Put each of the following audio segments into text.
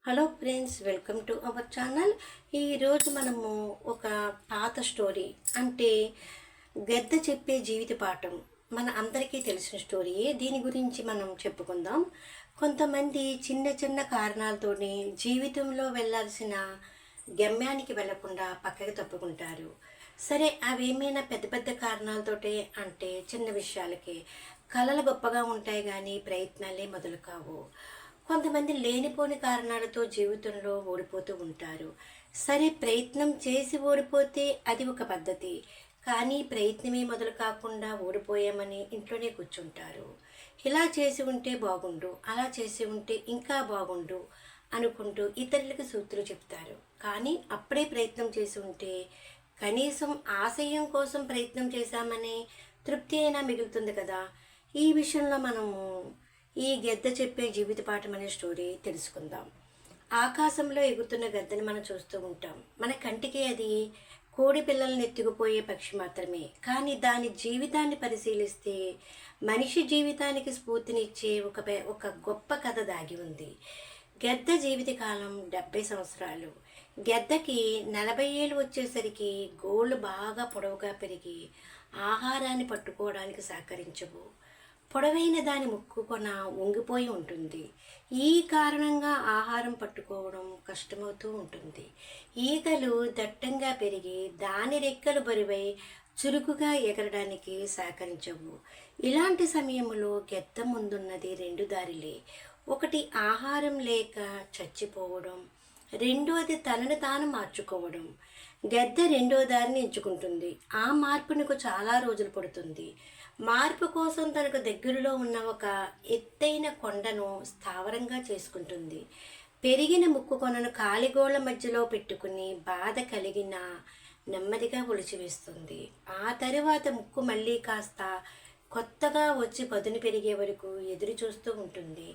Hello friends, welcome to our channel. ఈరోజు మనము ఒక పాత స్టోరీ అంటే గద్ద చెప్పే జీవిత పాఠం మన అందరికీ తెలిసిన స్టోరీయే. దీని గురించి మనం చెప్పుకుందాం. కొంతమంది చిన్న చిన్న కారణాలతోనే జీవితంలో వెళ్ళాల్సిన గమ్యానికి వెళ్లకుండా పక్కకి తప్పుకుంటారు. సరే, అవేమైనా పెద్ద పెద్ద కారణాలతోటే అంటే చిన్న విషయాలకే కలలు గొప్పగా ఉంటాయి కానీ ప్రయత్నాలే మొదలు కావు. కొంతమంది లేనిపోని కారణాలతో జీవితంలో ఓడిపోతూ ఉంటారు. సరే, ప్రయత్నం చేసి ఓడిపోతే అది ఒక పద్ధతి. కానీ ప్రయత్నమే మొదలు కాకుండా ఓడిపోయామని ఇంట్లోనే కూర్చుంటారు. ఇలా చేసి ఉంటే బాగుండు, అలా చేసి ఉంటే ఇంకా బాగుండు అనుకుంటూ ఇతరులకు సూత్రులు చెప్తారు. కానీ అప్పుడే ప్రయత్నం చేసి ఉంటే కనీసం ఆశయం కోసం ప్రయత్నం చేశామనే తృప్తి అయినా మిగులుతుంది కదా. ఈ విషయంలో మనము ఈ గద్ద చెప్పే జీవిత పాఠం అనే స్టోరీ తెలుసుకుందాం. ఆకాశంలో ఎగురుతున్న గద్దని మనం చూస్తూ ఉంటాం. మన కంటికి అది కోడి పిల్లల్ని ఎత్తుకుపోయే పక్షి మాత్రమే. కానీ దాని జీవితాన్ని పరిశీలిస్తే మనిషి జీవితానికి స్ఫూర్తినిచ్చే ఒక గొప్ప కథ దాగి ఉంది. గద్ద జీవితకాలం 70 సంవత్సరాలు. గద్దకి 40 ఏళ్ళు వచ్చేసరికి గోళ్ళు బాగా పొడవుగా పెరిగి ఆహారాన్ని పట్టుకోవడానికి సహకరించవు. పొడవైన దాని ముక్కు కొన వంగిపోయి ఉంటుంది. ఈ కారణంగా ఆహారం పట్టుకోవడం కష్టమవుతూ ఉంటుంది. ఈగలు దట్టంగా పెరిగి దాని రెక్కలు బరువై చురుకుగా ఎగరడానికి సహకరించవు. ఇలాంటి సమయంలో గెద్ద ముందున్నది 2 దారిలే. ఒకటి ఆహారం లేక చచ్చిపోవడం, రెండోది తనను తాను మార్చుకోవడం. గద్ద రెండో దారిని ఎంచుకుంటుంది. ఆ మార్పునకు చాలా రోజులు పడుతుంది. మార్పు కోసం తనకు దగ్గరలో ఉన్న ఒక ఎత్తైన కొండను స్థావరంగా చేసుకుంటుంది. పెరిగిన ముక్కు కొనను కాలిగోళ్ల మధ్యలో పెట్టుకుని బాధ కలిగిన నెమ్మదిగా ఒలిచివేస్తుంది. ఆ తరువాత ముక్కు మళ్ళీ కాస్త కొత్తగా వచ్చి పదును పెరిగే వరకు ఎదురు చూస్తూ ఉంటుంది.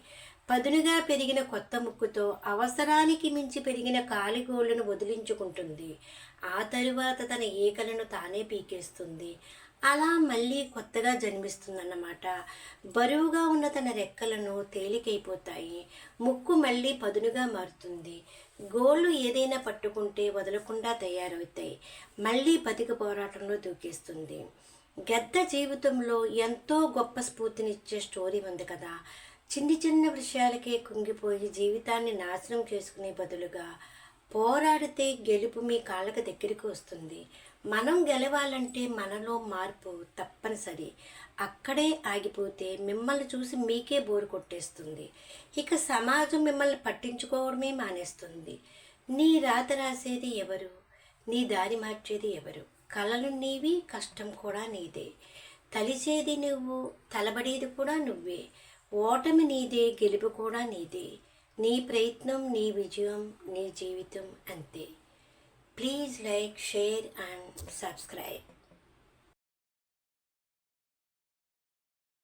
పదునుగా పెరిగిన కొత్త ముక్కుతో అవసరానికి మించి పెరిగిన కాలిగోళ్లను వదిలించుకుంటుంది. ఆ తరువాత తన ఈకలను తానే పీకేస్తుంది. అలా మళ్ళీ కొత్తగా జన్మిస్తుందన్నమాట. బరువుగా ఉన్న తన రెక్కలను తేలికైపోతాయి. ముక్కు మళ్ళీ పదునుగా మారుతుంది. గోళ్ళు ఏదైనా పట్టుకుంటే వదలకుండా తయారవుతాయి. మళ్ళీ బతిక పోరాటంలో దూకేస్తుంది. గద్ద జీవితంలో ఎంతో గొప్ప స్ఫూర్తినిచ్చే స్టోరీ ఉంది కదా. చిన్న చిన్న విషయాలకే కుంగిపోయి జీవితాన్ని నాశనం చేసుకునే బదులుగా పోరాడితే గెలుపు మీ కాళ్ళకు దగ్గరికి వస్తుంది. మనం గెలవాలంటే మనలో మార్పు తప్పనిసరి. అక్కడే ఆగిపోతే మిమ్మల్ని చూసి మీకే బోరు కొట్టేస్తుంది. ఇక సమాజం మిమ్మల్ని పట్టించుకోవడమే మానేస్తుంది. నీ రాత రాసేది ఎవరు? నీ దారి మార్చేది ఎవరు? కలలు నీవి, కష్టం కూడా నీదే. తలిచేది నువ్వు, తలబడేది కూడా నువ్వే. ఓటమి నీదే, గెలుపు కూడా నీదే. నీ ప్రయత్నం, నీ విజయం, నీ జీవితం అంతే. Please like, share and subscribe.